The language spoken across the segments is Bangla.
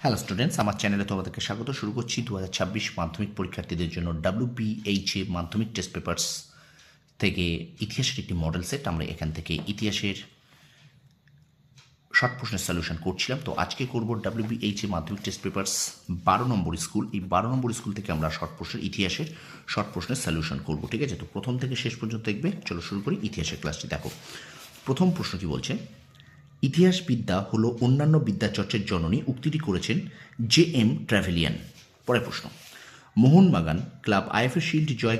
হ্যালো স্টুডেন্টস, আমার চ্যানেলে তোমাদেরকে স্বাগত। শুরু করছি 2026 মাধ্যমিক পরীক্ষার্থীদের জন্য WBHA মাধ্যমিক টেস্ট পেপার্স থেকে ইতিহাসের একটি মডেল সেট। আমরা এখান থেকে ইতিহাসের শর্ট প্রশ্নের সলিউশন করছিলাম। তো আজকে করব WBHA মাধ্যমিক টেস্ট পেপার্স 12 নম্বর স্কুল। এই 12 নম্বর স্কুল থেকে আমরা ইতিহাসের শর্ট প্রশ্নের সলিউশন করব, ঠিক আছে? তো প্রথম থেকে শেষ পর্যন্ত দেখবে। চলো শুরু করি ইতিহাসের ক্লাসটি। দেখো, প্রথম প্রশ্ন কি বলছে, ইতিহাসবিদ্যা হলো অন্যান্য বিদ্যাচর্চার জননী, উক্তিটি করেছেন JM ট্র্যাভেলিয়ান। পরের প্রশ্ন, মোহনবাগান ক্লাব আইএফএ শিল্ড জয়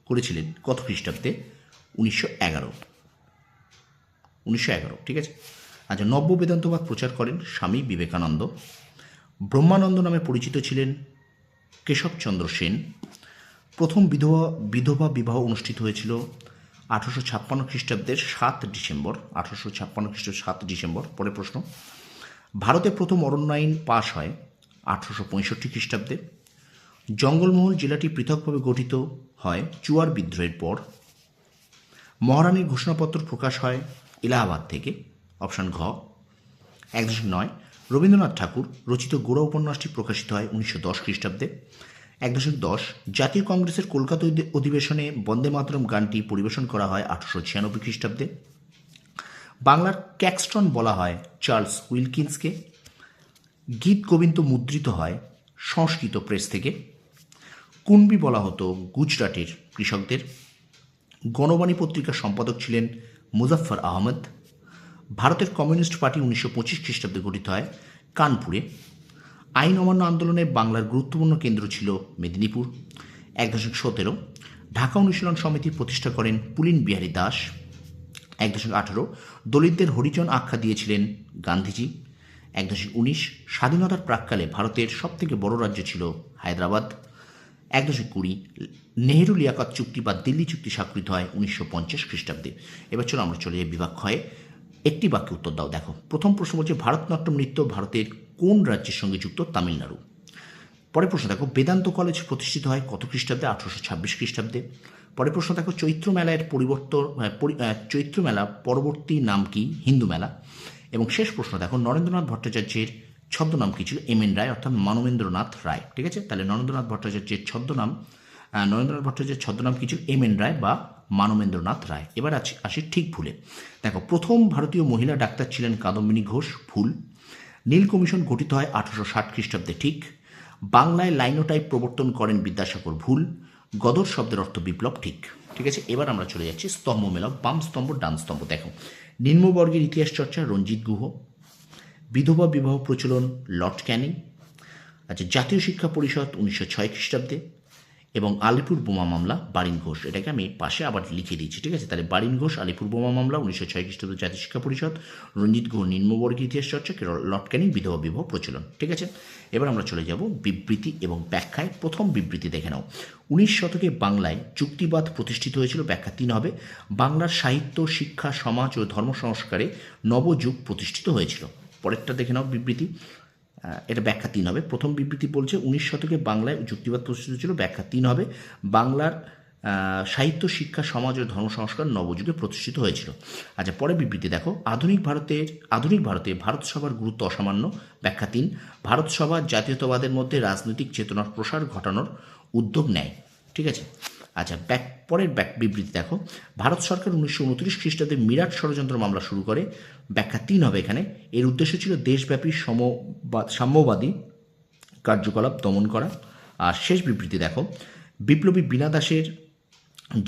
করেছিলেন কত খ্রিস্টাব্দে? 1911। ঠিক আছে। আচ্ছা, নব্য বেদান্তবাদ প্রচার করেন স্বামী বিবেকানন্দ। ব্রহ্মানন্দ নামে পরিচিত ছিলেন কেশবচন্দ্র সেন। প্রথম বিধবা বিবাহ অনুষ্ঠিত হয়েছিল 1856 খ্রিস্টাব্দের 7 ডিসেম্বর। 1856 খ্রিস্টাব্দের 7 ডিসেম্বর। পরের প্রশ্ন, ভারতে প্রথম অরণ্য আইন পাশ হয় 1865 খ্রিস্টাব্দে। জঙ্গলমহল জেলাটি পৃথকভাবে গঠিত হয় চুয়ার বিদ্রোহের পর। মহারানীর ঘোষণাপত্র প্রকাশ হয় এলাহাবাদ থেকে। অপশান ঘ। 1.9, রবীন্দ্রনাথ ঠাকুর রচিত গোড়া উপন্যাসটি প্রকাশিত হয় 1910 খ্রিস্টাব্দে। 1.10, জাতীয় কংগ্রেসের কলকাতা অধিবেশনে বন্দে মাতরম গানটি পরিবেশন করা হয় 1896 খ্রিস্টাব্দে। বাংলার ক্যাক্সটন বলা হয় চার্লস উইলকিন্সকে। গীত গোবিন্দ মুদ্রিত হয় সংস্কৃত প্রেস থেকে। কুনবি বলা হতো গুজরাটের কৃষকদের। গণবাণী পত্রিকার সম্পাদক ছিলেন মুজাফফর আহমদ। ভারতের কমিউনিস্ট পার্টি 1925 খ্রিস্টাব্দে গঠিত হয় কানপুরে। আইন অমান্য আন্দোলনে বাংলার গুরুত্বপূর্ণ কেন্দ্র ছিল মেদিনীপুর। 1.17, ঢাকা অনুশীলন সমিতি প্রতিষ্ঠা করেন পুলিন বিহারী দাস। 1.18, দলিতদের হরিজন আখ্যা দিয়েছিলেন গান্ধীজি। 1.19, স্বাধীনতার প্রাক্কালে ভারতের সবথেকে বড় রাজ্য ছিল হায়দ্রাবাদ। 1.20, নেহেরু লিয়াকত চুক্তি বা দিল্লি চুক্তি স্বাক্ষরিত হয় 1950 খ্রিস্টাব্দে। এবার চলো আমরা চলে যাই বিভাগ ক্ষয়ে। একটি বাক্যে উত্তর দাও। দেখো, প্রথম প্রশ্ন বলছে ভারতনাট্যম নৃত্য ভারতের কোন রাজ্যের সঙ্গে যুক্ত? তামিলনাড়ু। পরের প্রশ্ন দেখো, বেদান্ত কলেজ প্রতিষ্ঠিত হয় কত খ্রিস্টাব্দে? 1826 খ্রিস্টাব্দে। পরের প্রশ্ন দেখো, চৈত্র মেলা পরবর্তী নাম কি? হিন্দু মেলা। এবং শেষ প্রশ্ন দেখো, নরেন্দ্রনাথ ভট্টাচার্যের ছদ্মনাম কি ছিল? এম এন রায়, অর্থাৎ মানবেন্দ্রনাথ রায়। ঠিক আছে, তাহলে নরেন্দ্রনাথ ভট্টাচার্যের ছদ্মনাম কি ছিল? এম এন রায় বা মানবেন্দ্রনাথ রায়। এবার আসি ঠিক ভুলে। দেখো, প্রথম ভারতীয় মহিলা ডাক্তার ছিলেন কাদম্বিনী ঘোষ। ভুল। নীল কমিশন গঠিত হয় 1860 খ্রিস্টাব্দে। ঠিক। বাংলায় লাইনোটাইপ প্রবর্তন করেন বিদ্যাসাগর। ভুল। গদর শব্দের অর্থ বিপ্লব। ঠিক। ঠিক আছে, এবার আমরা চলে যাচ্ছি স্তম্ভ মেলাও। বাম স্তম্ভ, ডান স্তম্ভ। দেখো, নিম্নবর্গের ইতিহাস চর্চা রঞ্জিত গুহ। বিধবা বিবাহ প্রচলন লর্ড ক্যানিং। আচ্ছা, জাতীয় শিক্ষা পরিষদ 1906 খ্রিস্টাব্দে। এবং আলিপুর বোমা মামলা বারিন ঘোষ। এটাকে আমি পাশে আবার লিখে দিয়েছি। ঠিক আছে, তাহলে বারিন ঘোষ, আলিপুর বোমা মামলা 1906 খ্রিস্টাব্দে জাতীয় শিক্ষা পরিষদ, রঞ্জিত গুহ নিম্নবর্গের ইতিহাস চর্চা, লর্ড ক্যানিং বিধবা বিবাহ প্রচলন। ঠিক আছে, এবার আমরা চলে যাব বিবৃতি এবং ব্যাখ্যায়। প্রথম বিবৃতি দেখে নাও। 19 শতকে বাংলায় যুক্তিবাদ প্রতিষ্ঠিত হয়েছিল। ব্যাখ্যা 3 হবে। বাংলার সাহিত্য, শিক্ষা, সমাজ ও ধর্ম সংস্কারে নবযুগ প্রতিষ্ঠিত হয়েছিল। পরেরটা দেখে নাও বিবৃতি। এটা ব্যাখ্যা 3 হবে। প্রথম বিবৃতি বলছে 19 শতকে বাংলায় যুক্তিবাদ প্রতিষ্ঠিত ছিল। ব্যাখ্যা 3 হবে। বাংলার সাহিত্য, শিক্ষা, সমাজ ও ধর্ম সংস্কার নবযুগে প্রতিষ্ঠিত হয়েছিল। আচ্ছা, পরের বিবৃতি দেখো, আধুনিক ভারতে ভারত সভার গুরুত্ব অসামান্য। ব্যাখ্যা 3, ভারত সভা জাতীয়তাবাদের মধ্যে রাজনৈতিক চেতনার প্রসার ঘটানোর উদ্যোগ নেয়। ঠিক আছে। আচ্ছা, পরের বিবৃতি দেখো, ভারত সরকার 1929 খ্রিস্টাব্দে মিরাট ষড়যন্ত্র মামলা শুরু করে। ব্যাখ্যা 3 হবে এখানে। এর উদ্দেশ্য ছিল দেশব্যাপী সাম্যবাদী কার্যকলাপ দমন করা। আর শেষ বিবৃতি দেখো, বিপ্লবী বীণা দাসের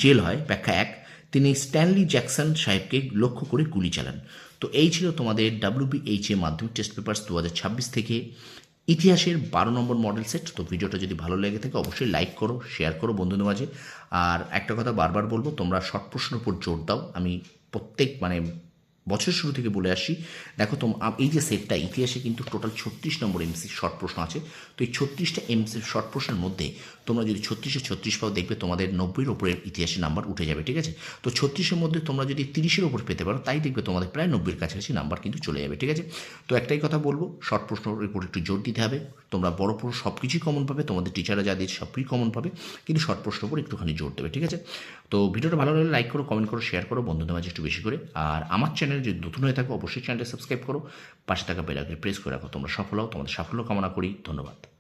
জেল হয়। ব্যাখ্যা 1, তিনি স্ট্যানলি জ্যাকসন সাহেবকে লক্ষ্য করে গুলি চালান। তো এই ছিল তোমাদের WBHA মাধ্যমিক টেস্ট পেপার্স 2026 থেকে ইতিহাসের 12 নম্বর মডেল সেট। তো ভিডিওটা যদি ভালো লেগে থাকে অবশ্যই লাইক করো, শেয়ার করো বন্ধুদের মাঝে। আর একটা কথা বারবার বলবো, তোমরা শর্ট প্রশ্নের উপর জোর দাও। আমি প্রত্যেক বছর শুরু থেকে বলে আসি, দেখো এই যে সেটটা ইতিহাসে কিন্তু টোটাল 36 নম্বর এমসি শর্ট প্রশ্ন আছে। তো এই 36টা এমসি শর্ট প্রশ্নের মধ্যে তোমরা যদি 36-এ 36 পাও, দেখবে তোমাদের 90-এর ওপরের ইতিহাসের নাম্বার উঠে যাবে। ঠিক আছে, তো 36-এর মধ্যে তোমরা যদি 30-এর ওপর পেতে পারো, তাই দেখবে তোমাদের প্রায় 90-এর কাছাকাছি নাম্বার কিন্তু চলে যাবে। ঠিক আছে, তো একটাই কথা বলবো, শর্ট প্রশ্নের উপর একটু জোর দিতে হবে। তোমরা বড় সব কিছুই কমন পাবে, তোমাদের টিচাররা যা দিয়েছে সবই কমন পাবে, কিন্তু শর্ট প্রশ্নের উপর একটুখানি জোর দেবে। ঠিক আছে, তো ভিডিওটা ভালো লাগলে লাইক করো, কমেন্ট করো, শেয়ার করো বন্ধুদের মাঝে একটু বেশি করে। আর আমার চ্যানেল চ্যানেলে যদি নতুন হয়ে থাকো অবশ্যই চ্যানেলটা সাবস্ক্রাইব করো, পাশে থাকা বেল আইকনে প্রেস করে রাখো। তোমরা সফল হও, তোমাদের সাফল্য কামনা করি। ধন্যবাদ।